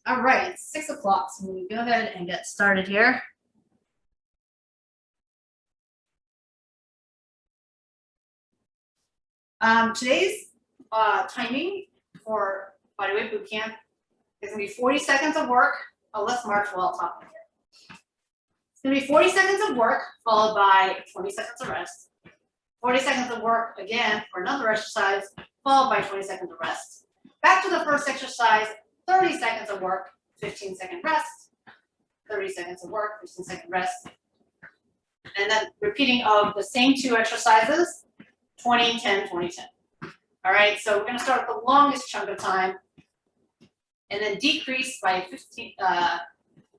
All right, it's 6 o'clock, so we go ahead and get started here. Today's timing for Bodyweight Bootcamp is going to be 40 seconds of work. Oh, let's march while talking here. It's going to be 40 seconds of work followed by 20 seconds of rest. 40 seconds of work again for another exercise followed by 20 seconds of rest. Back to the first exercise, 30 seconds of work, 15-second rest, 30 seconds of work, 15-second rest. And then repeating of the same two exercises, 20, 10, 20, 10. All right, so we're going to start with the longest chunk of time and then decrease by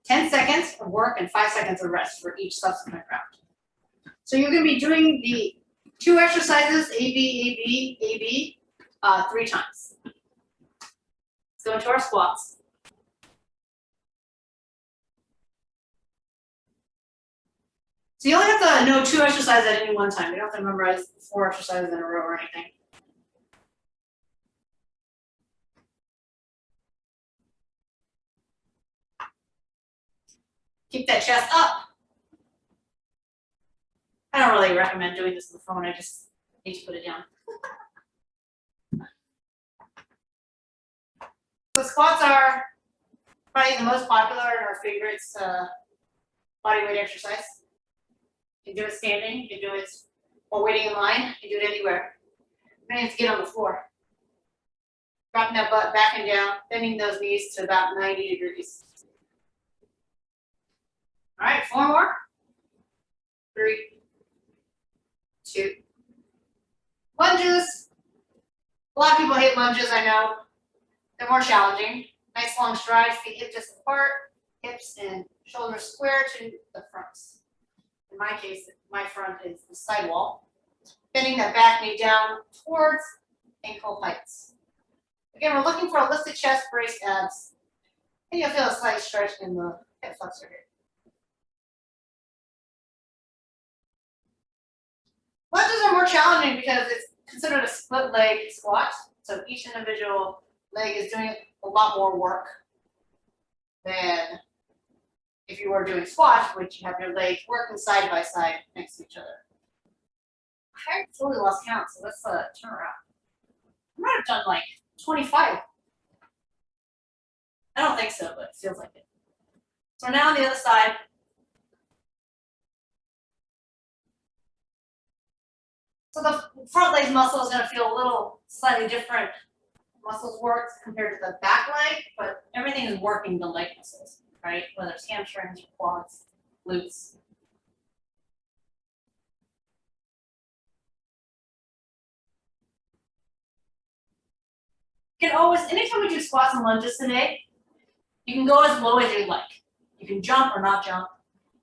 10 seconds of work and 5 seconds of rest for each subsequent round. So you're going to be doing the two exercises, A, B, A, B, A, B, 3 times. Let's go into our squats. So you only have to know 2 exercises at any one time. You don't have to memorize 4 exercises in a row or anything. Keep that chest up. I don't really recommend doing this on the phone. I just need to put it down. So squats are probably the most popular and our favorites body weight exercise. You can do it standing, you can do it while waiting in line, you can do it anywhere. You have to get on the floor. Dropping that butt back and down, bending those knees to about 90 degrees. All right, 4 more. 3, 2. Lunges. A lot of people hate lunges, I know. They're more challenging. Nice long strides, feet hip distance apart, hips and shoulders square to the fronts. In my case, my front is the sidewall. Bending that back knee down towards ankle heights. Again, we're looking for a lifted chest, braced abs, and you'll feel a slight stretch in the hip flexor here. Lunges are more challenging because it's considered a split leg squat. So each individual leg is doing a lot more work than if you were doing squats, which you have your legs working side by side next to each other. I totally lost count, so let's turn around. I might have done like 25. I don't think so, but it feels like it. So we're now on the other side. So the front leg muscle is going to feel a little slightly different. Muscles work compared to the back leg, but everything is working the leg muscles, right? Whether it's hamstrings, quads, glutes. You can always, anytime we do squats and lunges today, you can go as low as you like. You can jump or not jump.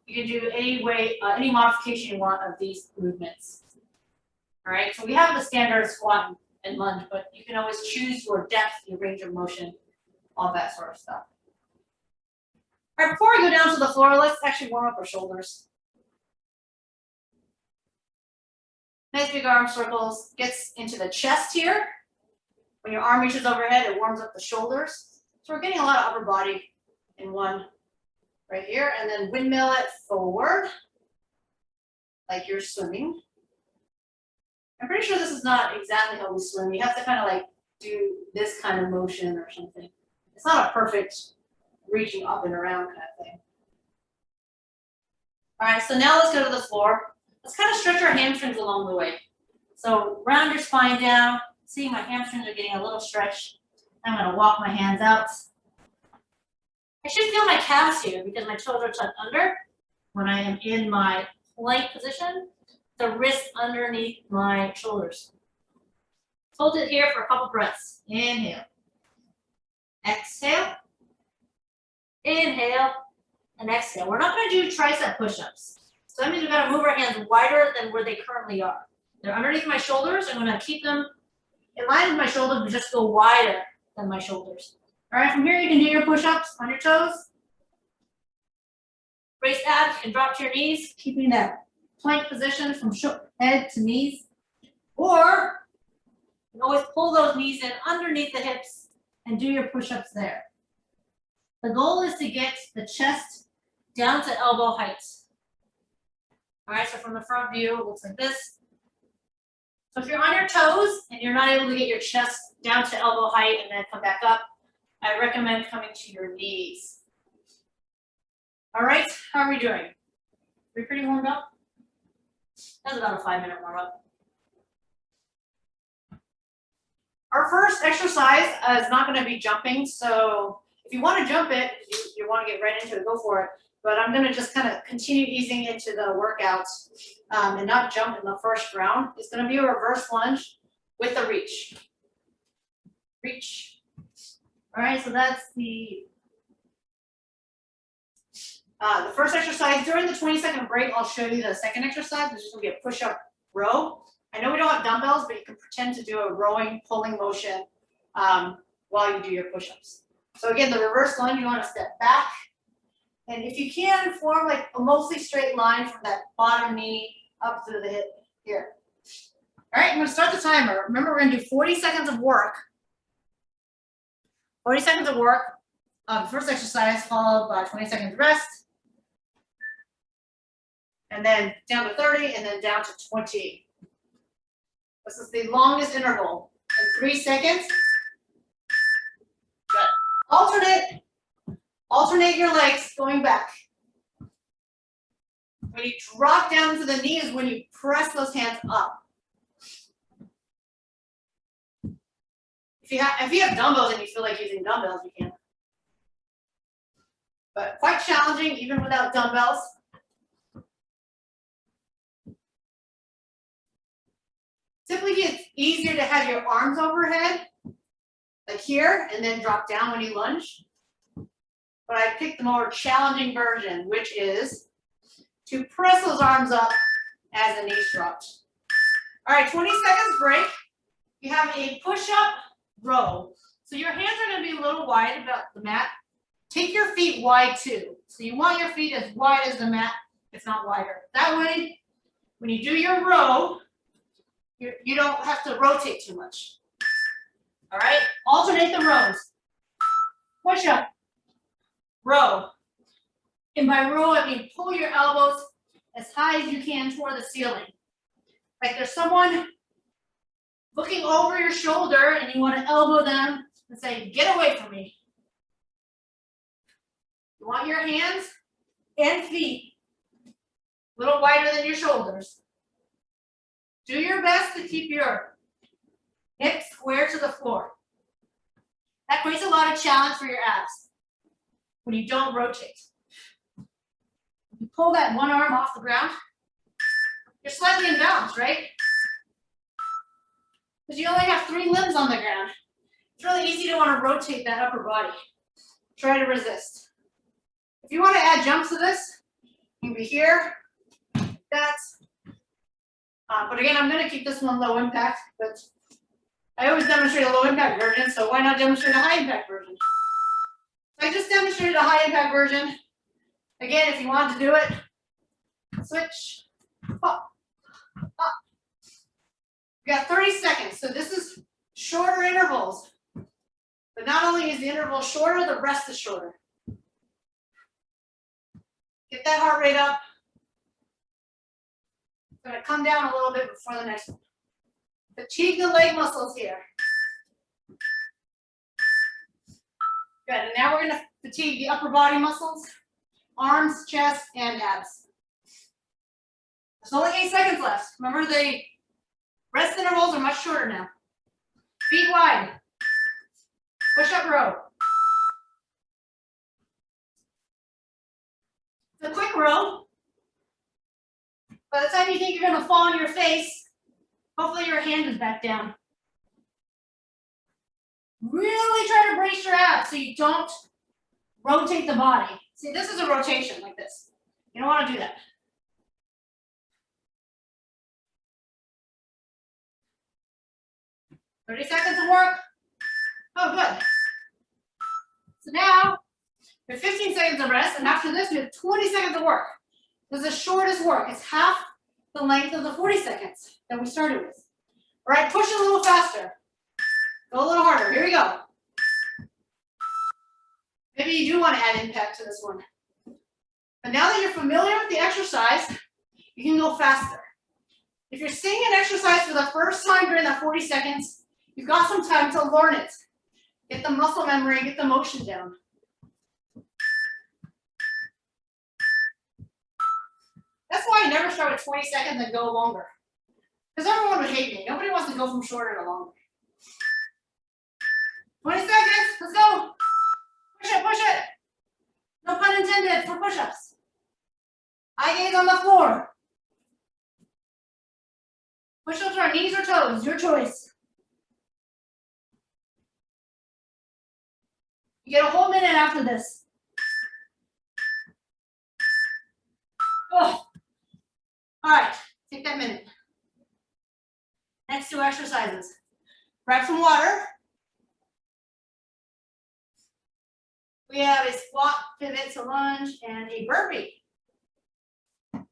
You can do any way, any modification you want of these movements. All right, so we have the standard squat and lunge, but you can always choose your depth, your range of motion, all that sort of stuff. All right, before we go down to the floor, let's actually warm up our shoulders. Nice big arm circles, gets into the chest here. When your arm reaches overhead, it warms up the shoulders. So we're getting a lot of upper body in one right here, and then windmill it forward, like you're swimming. I'm pretty sure this is not exactly how we swim. You have to kind of like do this kind of motion or something. It's not a perfect reaching up and around kind of thing. All right, so now let's go to the floor. Let's kind of stretch our hamstrings along the way. So round your spine down. See, my hamstrings are getting a little stretched. I'm going to walk my hands out. I should feel my calves here because my toes are tucked under when I am in my plank position. The wrist underneath my shoulders. Hold it here for a couple breaths. Inhale. Exhale. Inhale. And exhale. We're not going to do tricep push-ups. So that means we've got to move our hands wider than where they currently are. They're underneath my shoulders. I'm going to keep them in line with my shoulders, but just go wider than my shoulders. All right, from here you can do your push-ups on your toes. Raise abs, you can drop to your knees, keeping that plank position from head to knees. Or you can always pull those knees in underneath the hips and do your push-ups there. The goal is to get the chest down to elbow height. All right, so from the front view, it looks like this. So if you're on your toes and you're not able to get your chest down to elbow height and then come back up, I recommend coming to your knees. All right, how are we doing? We pretty warmed up? That's about a 5-minute warm up. Our first exercise is not going to be jumping, so if you want to jump it, you want to get right into it, go for it. But I'm going to just kind of continue easing into the workouts and not jump in the first round. It's going to be a reverse lunge with a reach. Reach. All right, so that's the first exercise. During the 20-second break, I'll show you the second exercise, which is going to be a push-up row. I know we don't have dumbbells, but you can pretend to do a rowing, pulling motion while you do your push-ups. So again, the reverse lunge, you want to step back. And if you can, form like a mostly straight line from that bottom knee up through the hip here. All right, I'm going to start the timer. Remember, we're going to do 40 seconds of work. 40 seconds of work. First exercise followed by 20 seconds rest. And then down to 30 and then down to 20. This is the longest interval in 3 seconds. Good. Alternate your legs going back. When you drop down to the knees, when you press those hands up. If you have dumbbells and you feel like using dumbbells, you can. But quite challenging even without dumbbells. Typically, it's easier to have your arms overhead, like here, and then drop down when you lunge. But I picked the more challenging version, which is to press those arms up as the knees dropped. All right, 20 seconds break. You have a push-up row. So your hands are going to be a little wide about the mat. Take your feet wide too. So you want your feet as wide as the mat, if not wider. That way, when you do your row, you don't have to rotate too much. All right, alternate the rows. Push up, row. And by row, I mean pull your elbows as high as you can toward the ceiling. Like there's someone looking over your shoulder and you want to elbow them and say, get away from me. You want your hands and feet a little wider than your shoulders. Do your best to keep your hips square to the floor. That creates a lot of challenge for your abs when you don't rotate. You pull that one arm off the ground, you're slightly imbalanced, right? Because you only have 3 limbs on the ground. It's really easy to want to rotate that upper body. Try to resist. If you want to add jumps to this, you can be here, that. But again, I'm going to keep this one low impact, but I always demonstrate a low impact version, so why not demonstrate a high impact version? So I just demonstrated a high impact version. Again, if you want to do it, switch, up, up. We got 30 seconds, so this is shorter intervals. But not only is the interval shorter, the rest is shorter. Get that heart rate up. Going to come down a little bit before the next one. Fatigue the leg muscles here. Good, and now we're going to fatigue the upper body muscles, arms, chest, and abs. There's only 8 seconds left. Remember, the rest intervals are much shorter now. Feet wide. Push-up row. It's a quick row. By the time you think you're going to fall on your face, hopefully your hand is back down. Really try to brace your abs so you don't rotate the body. See, this is a rotation like this. You don't want to do that. "30 seconds of work." Oh, good. So now, we have 15 seconds of rest, and after this, we have 20 seconds of work. This is the shortest work. It's half the length of the 40 seconds that we started with. All right, push it a little faster. Go a little harder. Here we go. Maybe maybe you do want to add impact to this one. But now that you're familiar with the exercise, you can go faster. If you're seeing an exercise for the first time during that 40 seconds, you've got some time to learn it. Get the muscle memory, get the motion down. That's why I never start with 20 seconds and go longer. Because everyone would hate me. Nobody wants to go from shorter to longer. 20 seconds, let's go. Push it, push it. No pun intended for push-ups. Eye gaze on the floor. Push-ups are knees or toes, your choice. You get a whole minute after this. Oh. All right, take that minute. Next two exercises. Grab some water. We have a squat, pivot to lunge, and a burpee. Of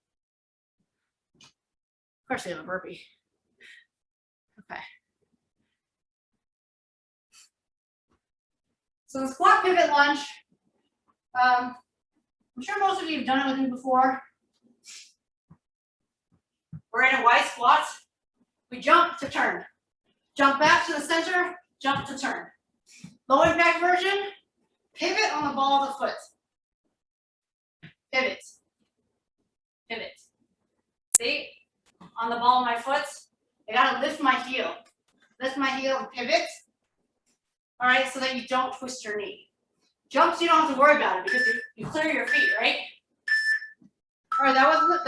course we have a burpee. Okay. So the squat, pivot, lunge. I'm sure most of you have done it with me before. We're in a Y squat. We jump to turn. Jump back to the center, jump to turn. Low impact version, pivot on the ball of the foot. Pivot. Pivot. See? On the ball of my foot, I gotta lift my heel. Lift my heel and pivot. All right, so that you don't twist your knee. Jumps, you don't have to worry about it because you clear your feet, right? All right, that was it.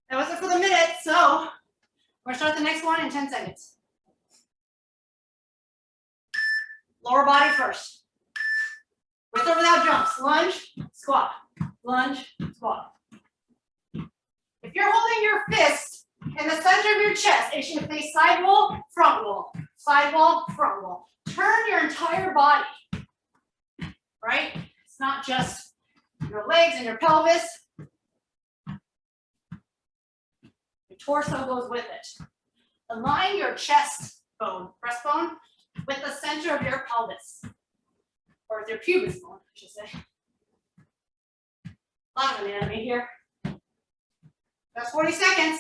That was it for the minute, so we're gonna start the next one in 10 seconds. Lower body first. With or without jumps. Lunge, squat. Lunge, squat. If you're holding your fist in the center of your chest, it should face side wall, front wall. Side wall, front wall. Turn your entire body, right? It's not just your legs and your pelvis. Your torso goes with it. Align your chest bone, breastbone, with the center of your pelvis, or with your pubis bone, I should say. A lot of anatomy here. That's 40 seconds.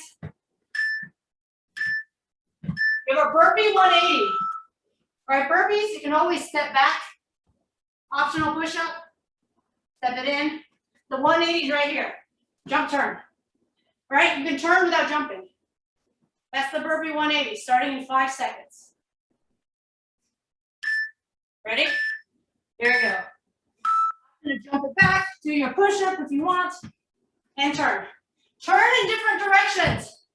We have a burpee 180. All right, burpees, you can always step back. Optional push-up. Step it in. The 180 is right here. Jump, turn. All right, you can turn without jumping. That's the burpee 180, starting in 5 seconds. Ready? Here we go. I'm gonna jump it back, do your push-up if you want, and turn. Turn in different directions.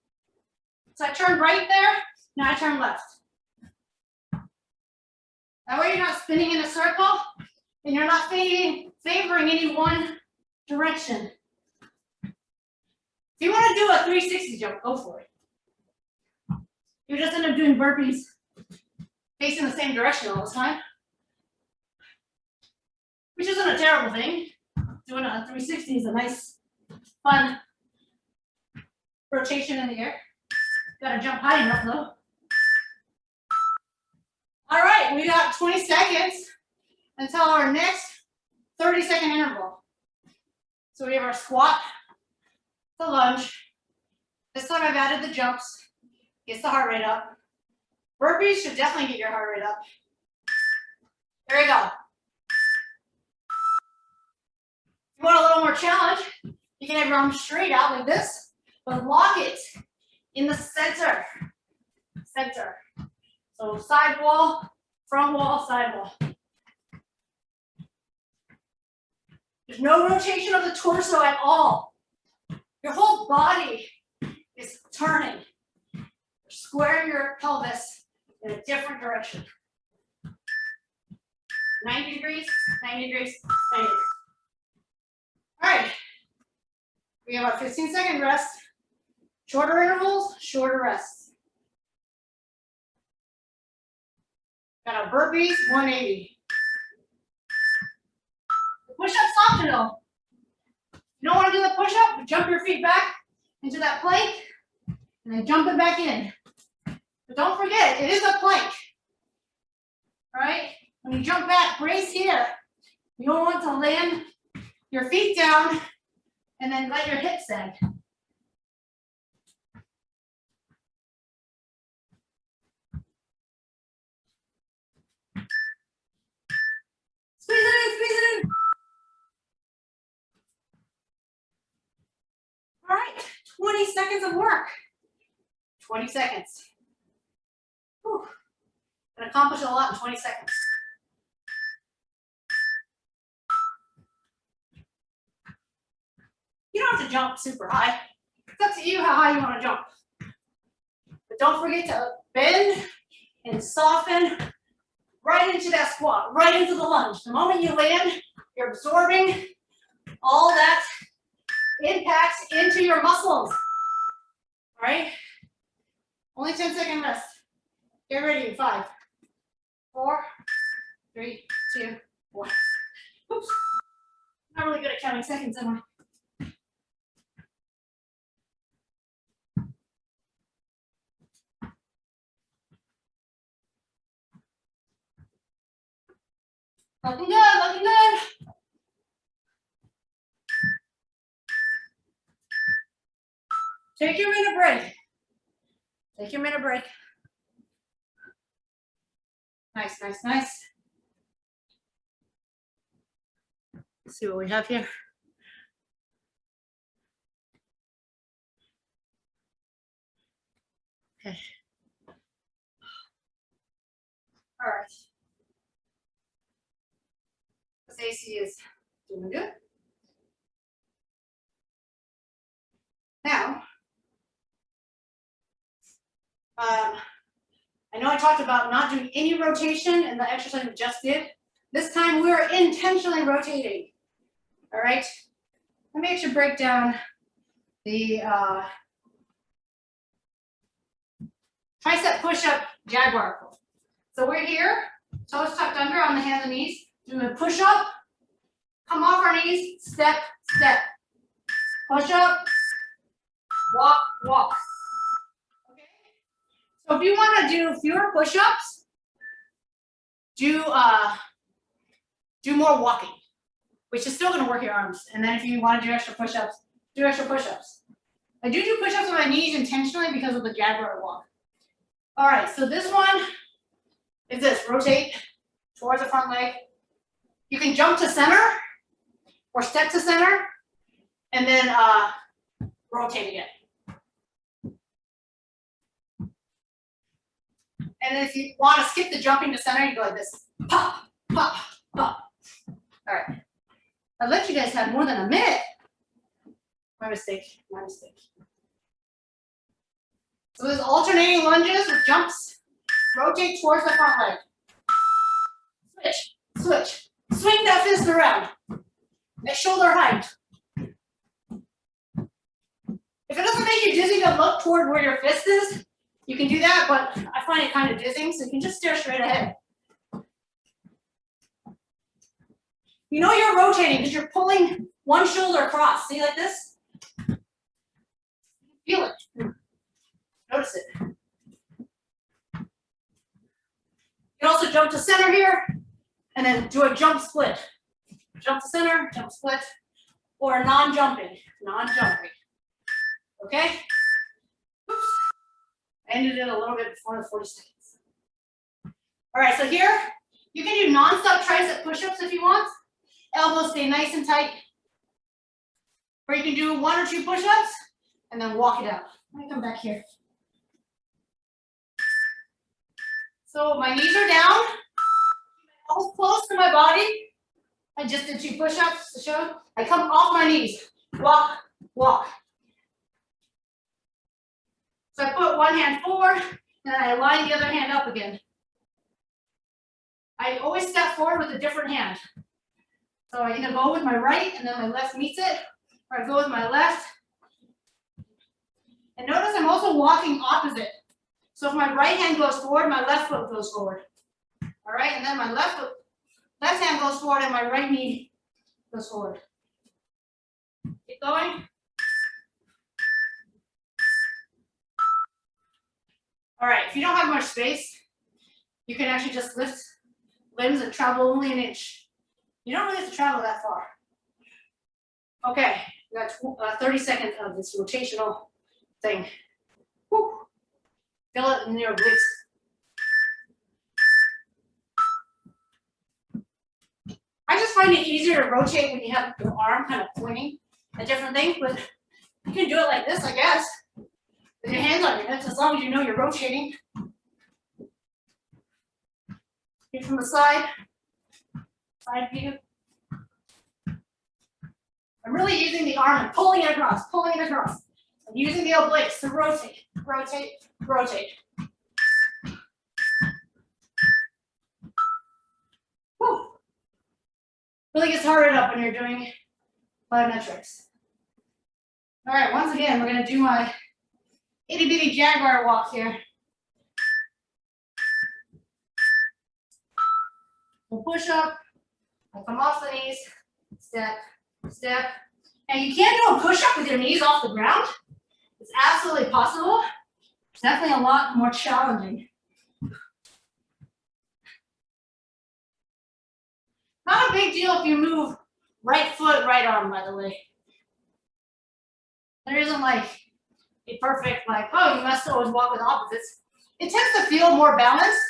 So I turned right there, now I turn left. That way you're not spinning in a circle, and you're not favoring any one direction. If you want to do a 360 jump, go for it. You just end up doing burpees facing the same direction all the time, which isn't a terrible thing. Doing a 360 is a nice, fun rotation in the air. Gotta jump high enough though. All right, we got 20 seconds until our next 30-second interval. So we have our squat, the lunge. This time I've added the jumps. Gets the heart rate up. Burpees should definitely get your heart rate up. Here we go. If you want a little more challenge, you can have your arms straight out like this, but lock it in the center. Center. So side wall, front wall, side wall. There's no rotation of the torso at all. Your whole body is turning. Square your pelvis in a different direction. 90 degrees, 90 degrees, 90 degrees. All right. We have our 15-second rest. Shorter intervals, shorter rests. Got our burpees, 180. The push-up's optional. If you don't want to do the push-up, jump your feet back into that plank and then jump it back in. But don't forget, it is a plank. All right? When you jump back, brace here. You don't want to land your feet down and then let your hips bend. Squeeze it in, squeeze it in. All right, 20 seconds of work. 20 seconds. Whew. Can accomplish a lot in 20 seconds. You don't have to jump super high. It's up to you how high you want to jump. But don't forget to bend and soften right into that squat, right into the lunge. The moment you land, you're absorbing all that impacts into your muscles. All right? Only 10-second rest. Get ready in 5, 4, 3, 2, 1. Oops. Not really good at counting seconds, am I? Looking good, looking good. Take your minute break. Take your minute break. Nice, nice, nice. Let's see what we have here. Okay. All right. This AC is doing good. Now, I know I talked about not doing any rotation in the exercise we just did. This time we're intentionally rotating. All right. Let me actually break down the tricep push-up jaguar. So we're here, toes tucked under on the hands and knees. Doing a push-up, come off our knees, step, step. Push up, walk, walk. Okay. So if you want to do fewer push-ups, do more walking, which is still going to work your arms. And then if you want to do extra push-ups, do extra push-ups. I do push-ups on my knees intentionally because of the jaguar walk. All right, so this one is this, rotate towards the front leg. You can jump to center or step to center and then rotate again. And then if you want to skip the jumping to center, you go like this, pop, pop, pop. All right, I let you guys have more than a minute. My mistake, my mistake. So there's alternating lunges with jumps. Rotate towards the front leg. Switch, switch. Swing that fist around. At shoulder height. If it doesn't make you dizzy to look toward where your fist is, you can do that, but I find it kind of dizzying, so you can just stare straight ahead. You know you're rotating because you're pulling one shoulder across. See, like this? Feel it. Notice it. You can also jump to center here, and then do a jump split. Jump to center, jump split, or non-jumping, non-jumping. Okay? Oops. I ended it a little bit before the 40 seconds. All right, so here, you can do non-stop tricep push-ups if you want. Elbows stay nice and tight. Or you can do 1 or 2 push-ups, and then walk it out. Let me come back here. So my knees are down, almost close to my body. I just did 2 push-ups to show. I come off my knees, walk, walk. So I put one hand forward, and I line the other hand up again. I always step forward with a different hand. So I either go with my right, and then my left meets it, or I go with my left. And notice I'm also walking opposite. So if my right hand goes forward, my left foot goes forward. All right, and then my left hand goes forward and my right knee goes forward. Keep going. All right, if you don't have much space, you can actually just lift limbs that travel only an inch. You don't really have to travel that far. Okay, we got 30 seconds of this rotational thing. Woo. Feel it in your obliques. I just find it easier to rotate when you have your arm kind of pointing at different things, but you can do it like this, I guess. With your hands on your hips, as long as you know you're rotating. Here from the side view. I'm really using the arm and pulling it across. I'm using the obliques to rotate, rotate, rotate. Whew. Really gets harder up when you're doing plyometrics. All right, once again, we're gonna do my itty bitty jaguar walk here. We'll push up, I'll come off the knees, step, step. Now you can't do a push up with your knees off the ground. It's absolutely possible. It's definitely a lot more challenging. Not a big deal if you move right foot, right arm, by the way. There isn't like a perfect, like, oh, you must always walk with opposites. It tends to feel more balanced.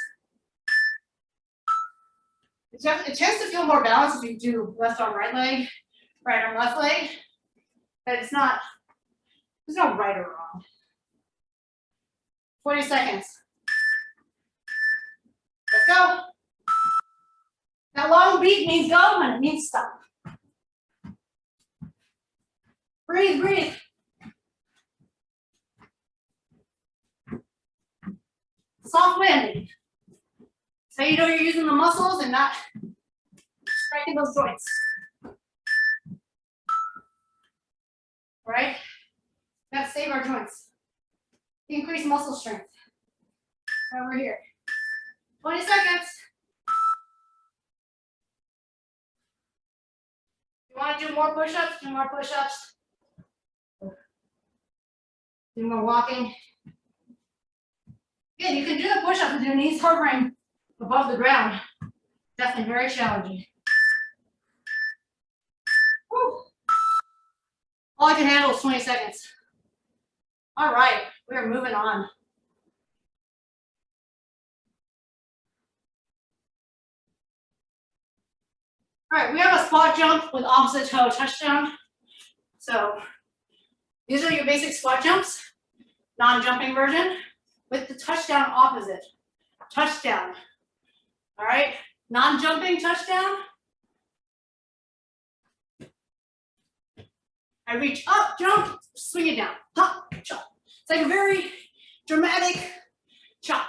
It tends to feel more balanced if you do left arm, right leg, right arm, left leg. But it's not, there's no right or wrong. 20 seconds. Let's go. That long beat means go and it means stop. Breathe, breathe. Soft landing. So you know you're using the muscles and not striking those joints. All right? Gotta save our joints. Increase muscle strength. Over here. 20 seconds. You want to do more push-ups? Do more push-ups. Do more walking. Again, you can do the push-up with your knees hovering above the ground. Definitely very challenging. Whew. All I can handle is 20 seconds. All right, we are moving on. All right, we have a squat jump with opposite toe touchdown. So these are your basic squat jumps, non-jumping version, with the touchdown opposite. Touchdown. All right, non-jumping touchdown. I reach up, jump, swing it down, hop, chop. It's like a very dramatic chop.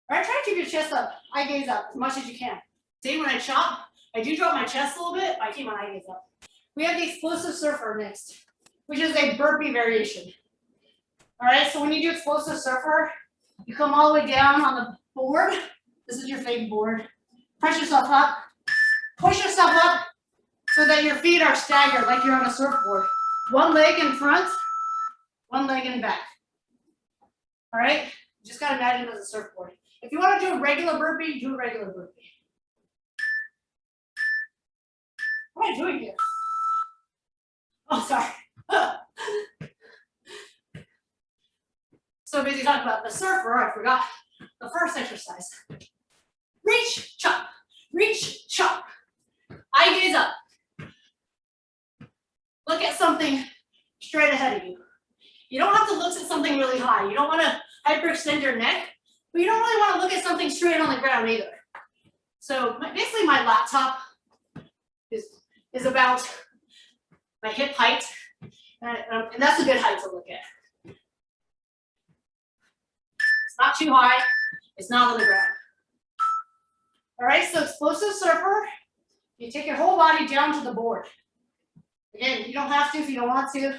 All right, try to keep your chest up, eye gaze up as much as you can. See, when I chop, I do drop my chest a little bit, I keep my eye gaze up. We have the explosive surfer next, which is a burpee variation. All right, so when you do explosive surfer, you come all the way down on the board. This is your fake board. Press yourself up, push yourself up so that your feet are staggered like you're on a surfboard. One leg in front, one leg in back. All right, you just gotta imagine it as a surfboard. If you want to do a regular burpee, do a regular burpee. What am I doing here? Oh, sorry. So busy talking about the surfer, I forgot the first exercise. Reach, chop, reach, chop. Eye gaze up. Look at something straight ahead of you. You don't have to look at something really high. You don't want to hyperextend your neck, but you don't really want to look at something straight on the ground either. So basically my laptop is about my hip height, and that's a good height to look at. It's not too high, it's not on the ground. All right, so explosive surfer, you take your whole body down to the board. Again, you don't have to if you don't want to.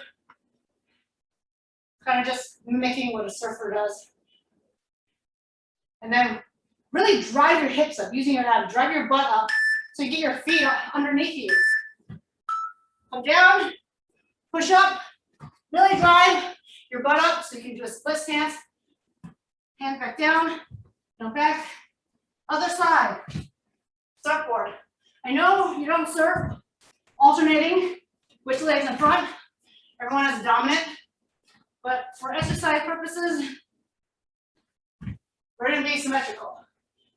Kind of just mimicking what a surfer does. And then really drive your hips up, using your abs, drive your butt up so you get your feet underneath you. Come down, push up, really drive your butt up so you can do a split stance. Hands back down, jump back, Other side. Surfboard. I know you don't surf alternating which leg's in front. Everyone has a dominant. But for exercise purposes, we're going to be symmetrical.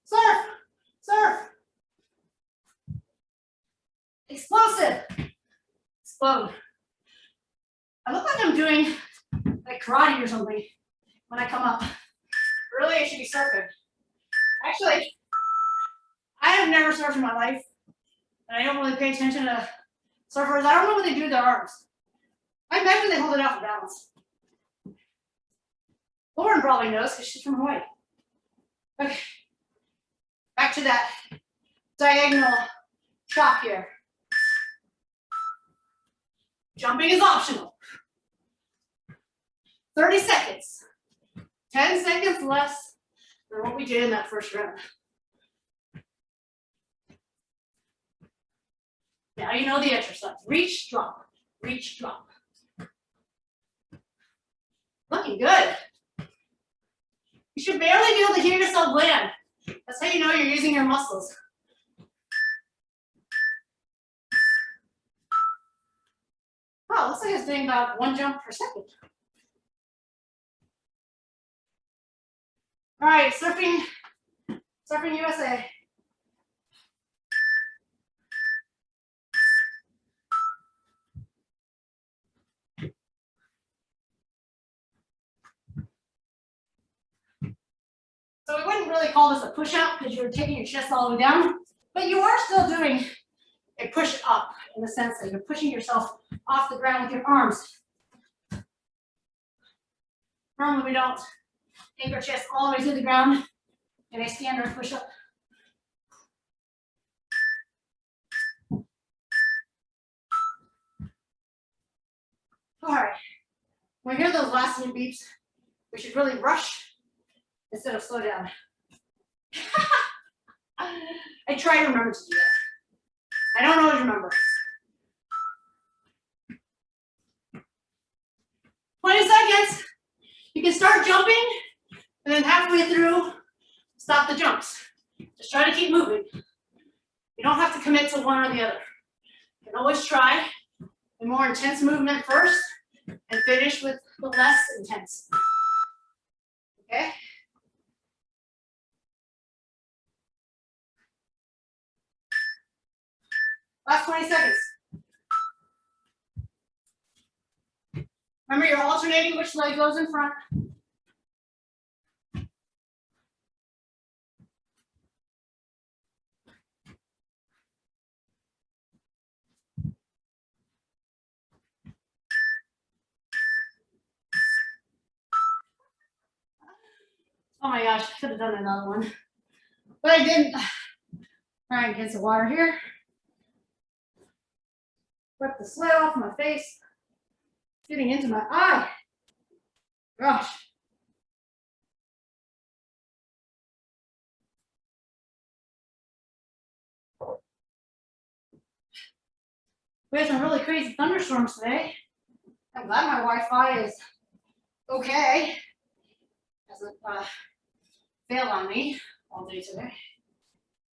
Surf. Surf. Explosive. Explode. I look like I'm doing like karate or something when I come up. Really, I should be surfing. Actually, I have never surfed in my life, and I don't really pay attention to surfers. I don't know what they do with their arms. I imagine they hold it out for balance. Lauren probably knows because she's from Hawaii. Okay, back to that diagonal chop here. Jumping is optional. 30 seconds. 10 seconds less than what we did in that first round. Now you know the exercise. Reach, drop. Reach, drop. Looking good. You should barely be able to hear yourself land. That's how you know you're using your muscles. Oh, looks like it's doing about 1 jump per second. All right, surfing USA. So we wouldn't really call this a push-up because you're taking your chest all the way down, but you are still doing a push-up in the sense that you're pushing yourself off the ground with your arms. Normally we don't take our chest all the way to the ground in a standard push-up. All right, when we hear those last few beeps, we should really rush instead of slow down. I try to remember to do that. I don't always remember. 20 seconds. You can start jumping, and then halfway through, stop the jumps. Just try to keep moving. You don't have to commit to one or the other. You can always try a more intense movement first, and finish with the less intense. Okay? Last 20 seconds. Remember, you're alternating which leg goes in front. Oh my gosh, I could have done another one, but I didn't. All right, get some water here. Wipe the sweat off my face. Getting into my eye. Gosh. We had some really crazy thunderstorms today. I'm glad my Wi-Fi is okay. Hasn't failed on me all day today.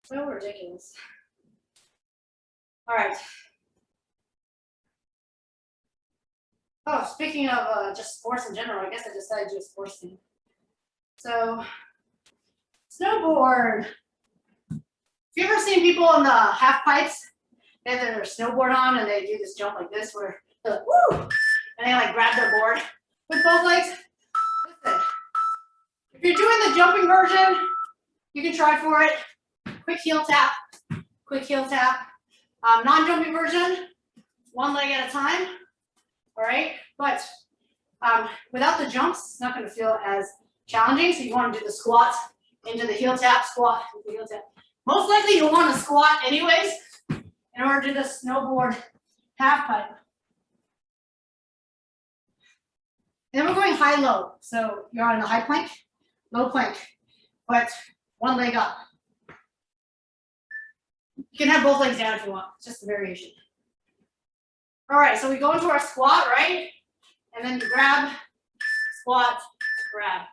So ridiculous. All right. Oh, speaking of just sports in general, I guess I decided to do a sports thing. So, snowboard. Have you ever seen people in the half pipes? They have their snowboard on and they do this jump like this where they're like, woo! And they like grab their board with both legs. Listen, if you're doing the jumping version, you can try for it. Quick heel tap, quick heel tap. Non-jumping version, one leg at a time. All right, but without the jumps, it's not going to feel as challenging. So you want to do the squat into the heel tap, squat into the heel tap. Most likely you'll want to squat anyways in order to do the snowboard half pipe. And then we're going high-low. So you're on a high plank, low plank, but one leg up. You can have both legs down if you want, it's just a variation. All right, so we go into our squat, right? And then you grab, squat, grab,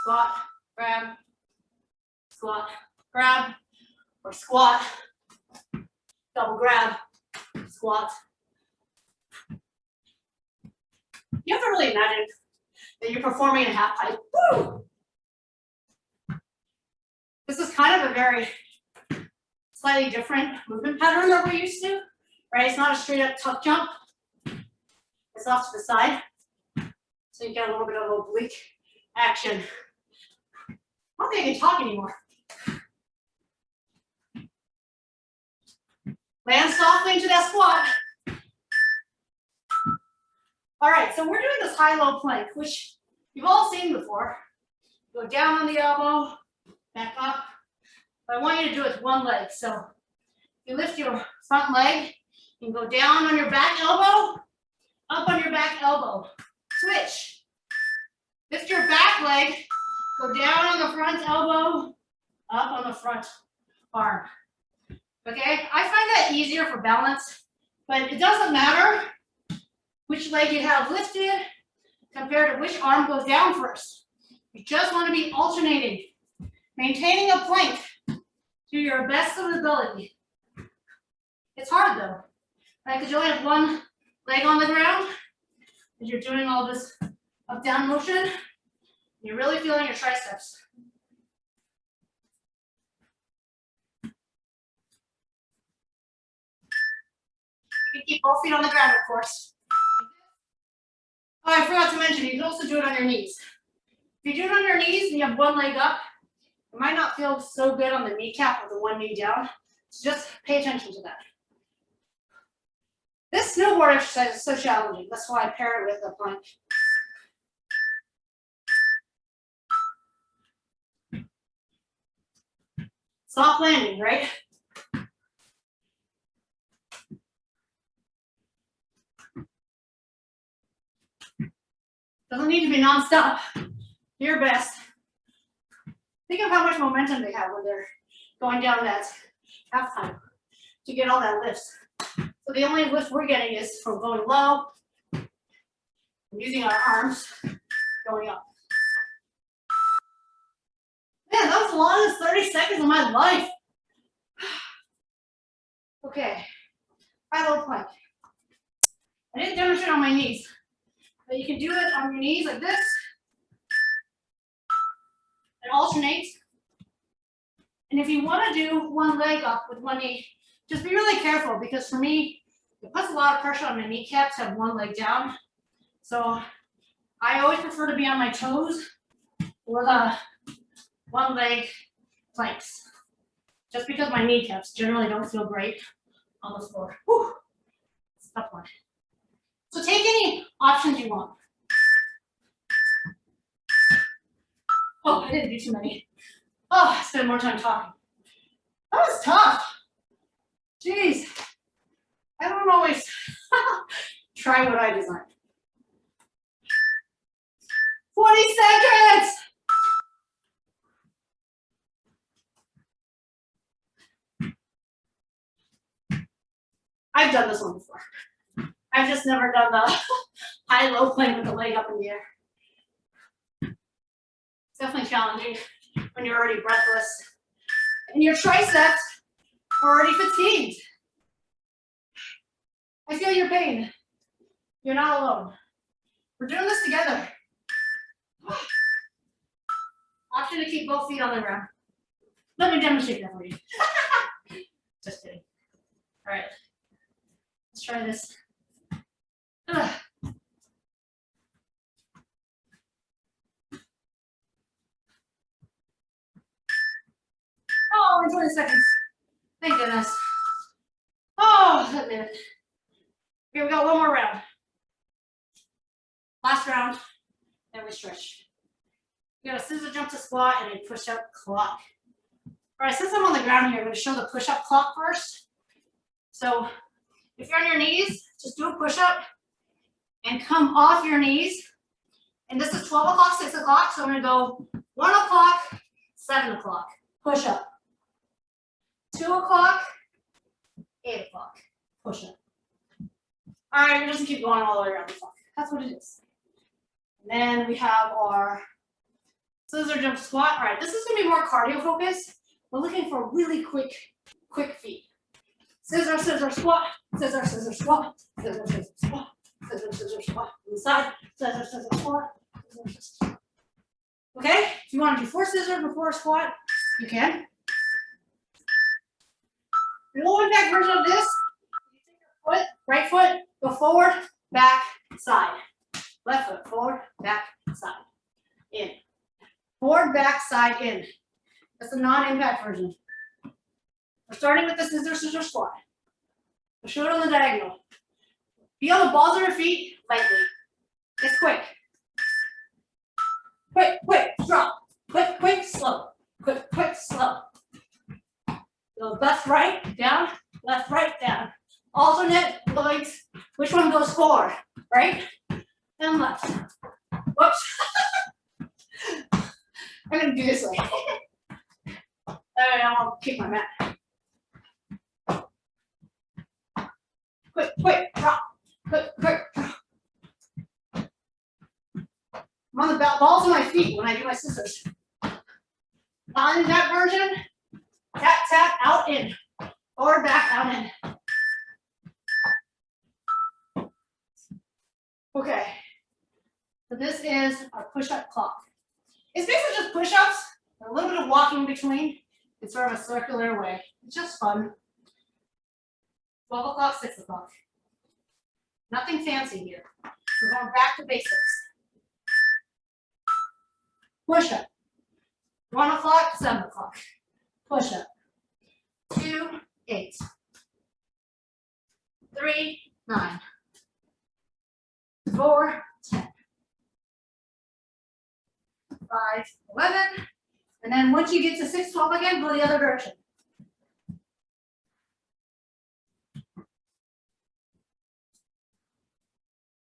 squat, grab, squat, grab, or squat, double grab, squat. You have to really imagine that you're performing a half pipe. Woo! This is kind of a very slightly different movement pattern that we're used to, right? It's not a straight up tuck jump. It's off to the side. So you get a little bit of oblique action. I don't think I can talk anymore. Land softly into that squat. All right, so we're doing this high-low plank, which you've all seen before. Go down on the elbow, back up. But I want you to do it with one leg. So you lift your front leg, you can go down on your back elbow, up on your back elbow. Switch. Lift your back leg, go down on the front elbow, up on the front arm. Okay, I find that easier for balance, but it doesn't matter which leg you have lifted compared to which arm goes down first. You just want to be alternating, maintaining a plank to your best of ability. It's hard though, right? Because you only have one leg on the ground, as you're doing all this up-down motion. You're really feeling your triceps. You can keep both feet on the ground, of course. Oh, I forgot to mention, you can also do it on your knees. If you do it on your knees and you have one leg up, it might not feel so good on the kneecap with the one knee down. So just pay attention to that. This snowboard exercise is so challenging. That's why I pair it with a plank. Soft landing, right? Doesn't need to be nonstop. Do your best. Think of how much momentum they have when they're going down that halftime to get all that lift. So the only lift we're getting is from going low and using our arms going up. Man, that was the longest 30 seconds of my life. Okay, high-low plank. I didn't demonstrate on my knees, but you can do it on your knees like this. And alternate. And if you want to do one leg up with one knee, just be really careful because for me, it puts a lot of pressure on my kneecaps to have one leg down. So I always prefer to be on my toes or the one leg planks. Just because my kneecaps generally don't feel great on the floor. Whew. It's a tough one. So take any options you want. Oh, I didn't do too many. Oh, I spent more time talking. That was tough. Jeez. I don't always try what I designed. 40 seconds. I've done this one before. I've just never done the high-low plank with the leg up in the air. It's definitely challenging when you're already breathless and your triceps are already fatigued. I feel your pain. You're not alone. We're doing this together. Option to keep both feet on the ground. Let me demonstrate that for you. Just kidding. All right. Let's try this. Ugh. Oh, in 20 seconds. Thank goodness. Oh, that minute. Here we go, one more round. Last round, then we stretch. You got a scissor jump to squat and a push-up clock. All right, since I'm on the ground here, I'm going to show the push-up clock first. So if you're on your knees, just do a push-up and come off your knees. And this is 12 o'clock, 6 o'clock, so I'm going to go 1 o'clock, 7 o'clock, push-up. 2 o'clock, 8 o'clock, push-up. All right, we're just going to keep going all the way around the clock. That's what it is. And then we have our scissor jump squat. All right, this is going to be more cardio focused. We're looking for really quick feet. Scissor, scissor, squat, scissor, scissor, squat, scissor, scissor, squat, scissor, scissor, squat. Inside, scissor, scissor, squat, scissor, scissor. Okay, if you want to do 4 scissors before a squat, you can. The low impact version of this, you take your foot, right foot, go forward, back, side. Left foot, forward, back, side. In. Forward, back, side, in. That's the non-impact version. We're starting with the scissor, scissor squat. We'll show it on the diagonal. Feel the balls of your feet lightly. It's quick. Quick, quick, drop. Quick, quick, slow. Quick, quick, slow. Go left, right, down, left, right, down. Alternate legs. Which one goes forward? Right and left. Whoops. I'm gonna do this way. All right, I'll kick my mat. Quick, quick, drop. Quick, quick, drop. I'm on the balls of my feet when I do my scissors. On that version, tap, tap, out, in. Or back, out, in. Okay. So this is our push-up clock. It's basically just push-ups, a little bit of walking in between. It's sort of a circular way. It's just fun. 12 o'clock, 6 o'clock. Nothing fancy here. We're going back to basics. Push-up. 1 o'clock, 7 o'clock. Push-up. 2, 8. 3, 9. 4, 10. 5, 11. And then once you get to 6, 12 again, go the other direction.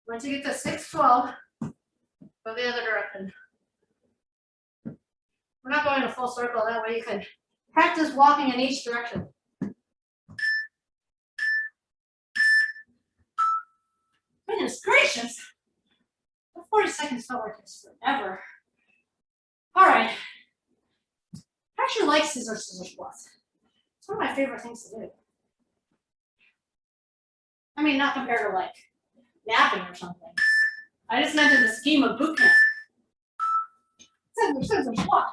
Once you get to 6, 12, go the other direction. We're not going a full circle, that way you can practice walking in each direction. Goodness gracious. The 40 seconds felt like it's forever. All right. I actually like scissor squats. It's one of my favorite things to do. I mean, not compared to like napping or something. I just meant in the scheme of boot camp. Scissor squat.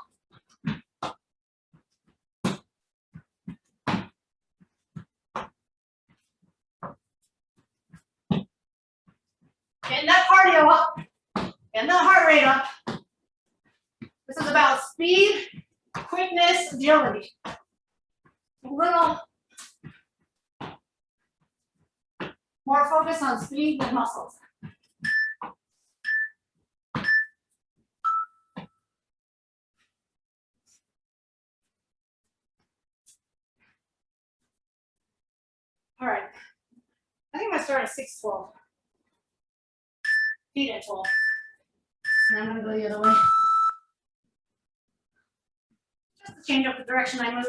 Getting that cardio up, getting that heart rate up. This is about speed, quickness, agility. A little more focus on speed than muscles. All right, I think I'm gonna start at 6-12. Feet at 12. And I'm gonna go the other way. Just to change up the direction I move.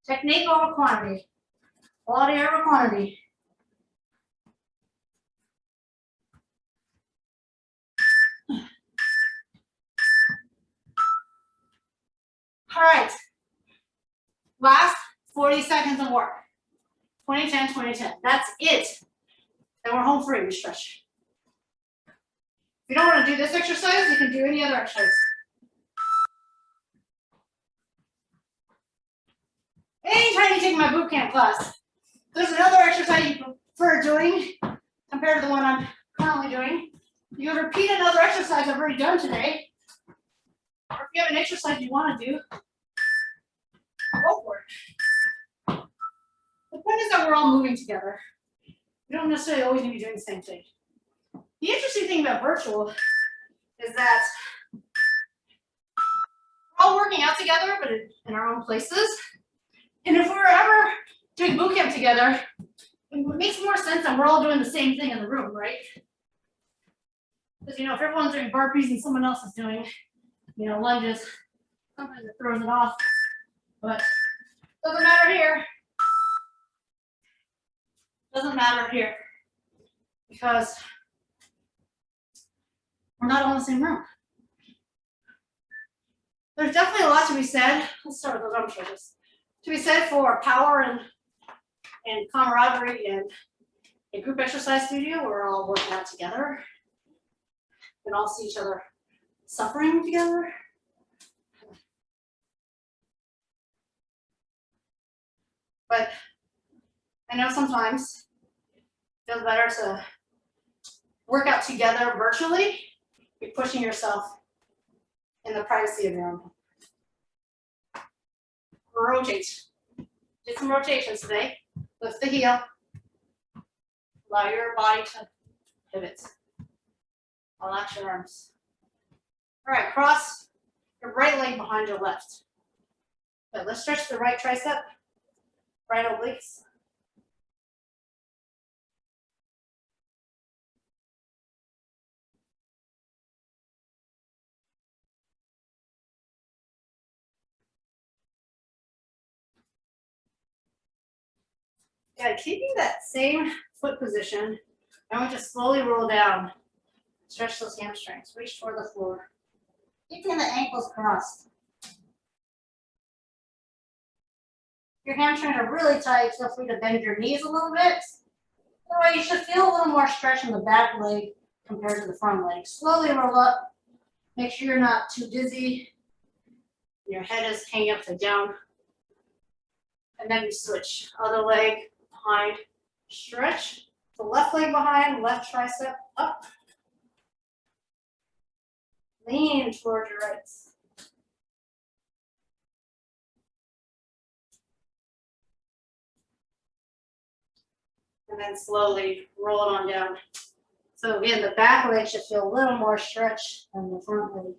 Technique over quantity. Quality over quantity. All right. Last 40 seconds of work. 20-10, 20-10. That's it. Then we're home free. We stretch. If you don't want to do this exercise, you can do any other exercise. Anytime you take my boot camp class, there's another exercise you prefer doing compared to the one I'm currently doing. You can repeat another exercise I've already done today. Or if you have an exercise you want to do, go for it. The point is that we're all moving together. We don't necessarily always need to be doing the same thing. The interesting thing about virtual is that we're all working out together, but in our own places. And if we were ever doing boot camp together, it makes more sense that we're all doing the same thing in the room, right? Because, if everyone's doing burpees and someone else is doing, lunges, sometimes it throws it off. But Doesn't matter here. Doesn't matter here. Because we're not all in the same room. There's definitely a lot to be said. Let's start with those arm stretches. To be said for power and camaraderie and a group exercise studio where we're all working out together. We can all see each other suffering together. But I know sometimes it feels better to work out together virtually. You're pushing yourself in the privacy of your own home. Rotate. Do some rotations today. Lift the heel. Allow your body to pivot. Relax your arms. All right, cross your right leg behind your left. Good. Let's stretch the right tricep, right obliques. Yeah, keeping that same foot position, I want you to slowly roll down. Stretch those hamstrings, reach toward the floor. Keeping the ankles crossed. Your hamstrings are really tight, feel free to bend your knees a little bit. That way you should feel a little more stretch in the back leg compared to the front leg. Slowly roll up. Make sure you're not too dizzy. Your head is hanging upside down. And then you switch. Other leg behind. Stretch. The left leg behind, left tricep up. Lean toward your right. And then slowly roll it on down. So again, the back leg should feel a little more stretch than the front leg.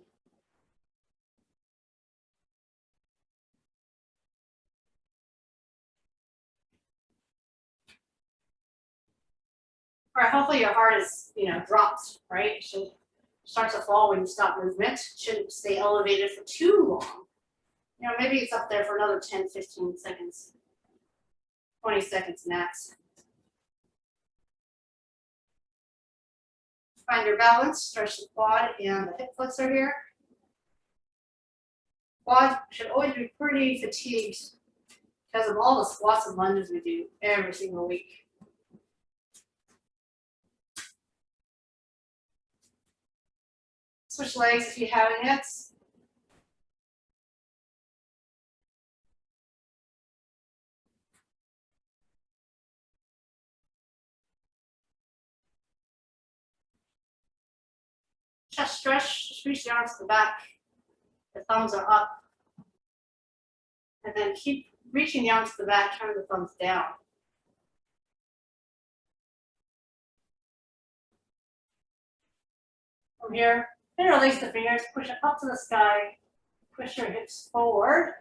All right, hopefully your heart is, dropped, right? It should start to fall when you stop movement. It shouldn't stay elevated for too long. Maybe it's up there for another 10, 15 seconds, 20 seconds max. Find your balance, stretch the quad and the hip flexor here. Quad should always be pretty fatigued because of all the squats and lunges we do every single week. Switch legs if you haven't yet. Chest stretch, just reach the arms to the back. The thumbs are up. And then keep reaching the arms to the back, turn the thumbs down. From here, interlace the fingers, push it up to the sky, push your hips forward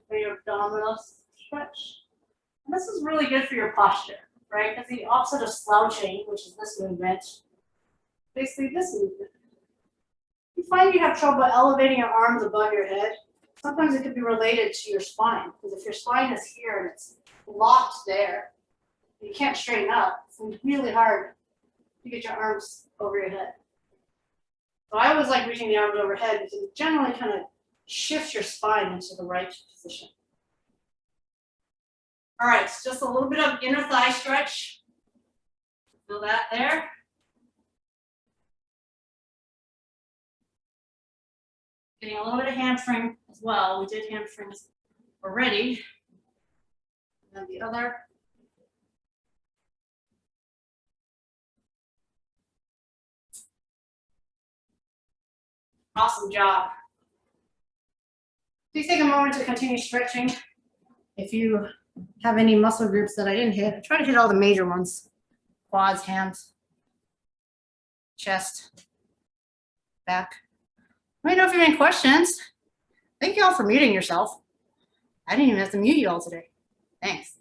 for your abdominal stretch. And this is really good for your posture, right? Because the opposite of slouching, which is this movement, basically this movement. You find you have trouble elevating your arms above your head, sometimes it could be related to your spine. Because if your spine is here and it's locked there, you can't straighten up. It's really hard to get your arms over your head. So I always like reaching the arms overhead because it generally kind of shifts your spine into the right position. All right, so just a little bit of inner thigh stretch. Feel that there. Getting a little bit of hamstring as well. We did hamstrings already. And then the other. Awesome job. Please take a moment to continue stretching. If you have any muscle groups that I didn't hit, I try to hit all the major ones. Quads, hands, chest, back. Let me know if you have any questions. Thank you all for muting yourself. I didn't even have to mute you all today. Thanks.